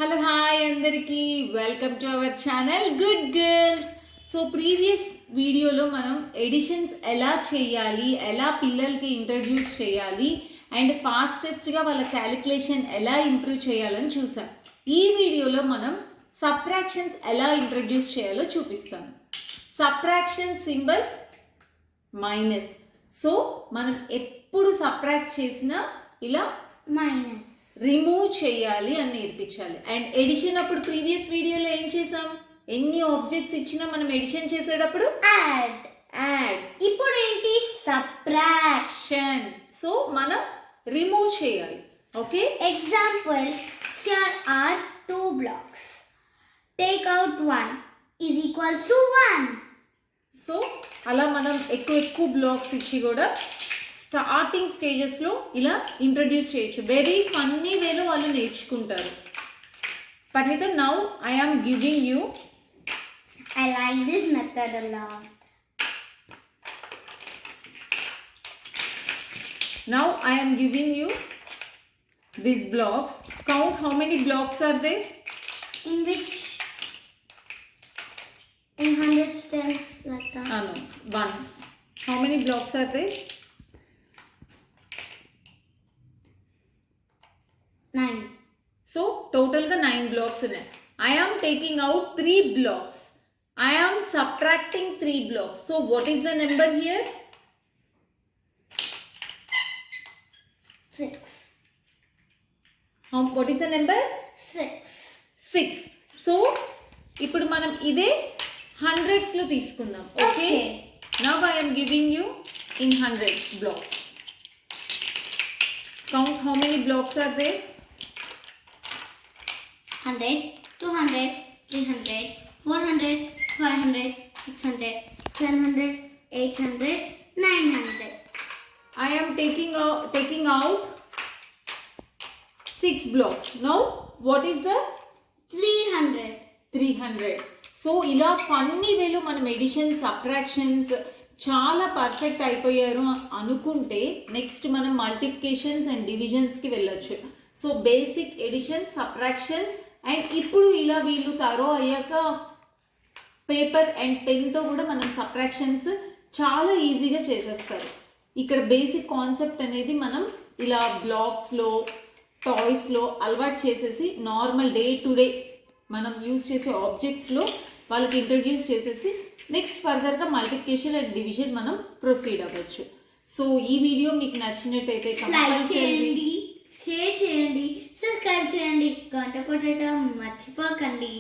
Hello hi అందరికీ welcome to our channel good girls. So previous వీడియోలో మనం editions ఎలా చేయాలి, ఎలా పిల్లలకి ఇంట్రడ్యూస్ చేయాలి అండ్ ఫాస్టెస్ట్గా వాళ్ళ క్యాలిక్యులేషన్ ఎలా ఇంప్రూవ్ చేయాలని చూసాం. ఈ వీడియోలో మనం సబ్ట్రాక్షన్స్ ఎలా ఇంట్రడ్యూస్ చేయాలో చూపిస్తాం. Subtraction symbol minus. సో మనం ఎప్పుడు సబ్ట్రాక్ట్ చేసినా ఇలా మైనస్ రిమూవ్ చేయాలి అని నేర్పించాలి. అండ్ ఎడిషన్ అప్పుడు ప్రీవియస్ వీడియోలో ఏం చేసాం, ఎన్ని ఆబ్జెక్ట్స్ ఇచ్చినా మనం ఎడిషన్ చేసేటప్పుడు యాడ్. యాడ్. ఇప్పుడు ఏంటి సబ్ట్రాక్షన్. సో మనం రిమూవ్ చేయాలి. Okay, example here are 2 blocks. Take out 1 is equals to 1. So అలా మనం ఎక్కువ బ్లాక్స్ ఇచ్చి కూడా స్టార్టింగ్ స్టేజెస్లో ఇలా ఇంట్రడ్యూస్ చేయొచ్చు. వెరీ ఫన్నీ వేలో వాళ్ళు నేర్చుకుంటారు. Parinita, now I am giving you. I like this method a lot. Now I am giving you these blocks. Count how many blocks are there? In which in hundreds tens like that. No, ones. How many blocks are there? 9. So total ga 9 blocks ఉన్నాయి. I am taking out 3 blocks. I am subtracting 3 blocks. So what is the number here? 6. What is the number? 6. 6. So ఇప్పుడు మనం ఇదే hundreds లో తీసుకుందాం. Okay, now I am giving you in hundreds blocks. Count how many blocks are there? 100, 200, 300, 400, 500, 600, 700, 800, 900. I am taking out 6 blocks. Now what is the 300. 300. So ఇలా funny వేలో మనం edition subtractions చాలా perfect అయిపోయారు అనుకుంటే నెక్స్ట్ మనం multiplications and డివిజన్స్కి వెళ్ళొచ్చు. So basic addition subtractions and ఇప్పుడు ఇలా వీళ్ళు తరో అయ్యాక పేపర్ అండ్ పెన్తో కూడా మనం సబ్ట్రాక్షన్స్ చాలా ఈజీగా చేసేస్తారు. ఇక్కడ బేసిక్ కాన్సెప్ట్ అనేది మనం ఇలా బ్లాక్స్లో టాయ్స్లో అలవాటు చేసేసి నార్మల్ డే టు డే మనం యూజ్ చేసే ఆబ్జెక్ట్స్లో వాళ్ళకి ఇంట్రడ్యూస్ చేసేసి నెక్స్ట్ ఫర్దర్గా మల్టిప్లికేషన్ అండ్ డివిజన్ మనం ప్రొసీడ్ అవ్వచ్చు. సో ఈ వీడియో మీకు నచ్చినట్టయితే లైక్ చేయండి, షేర్ చేయండి, సబ్స్క్రైబ్ చేయండి, గంట కొట్టడం మర్చిపోకండి.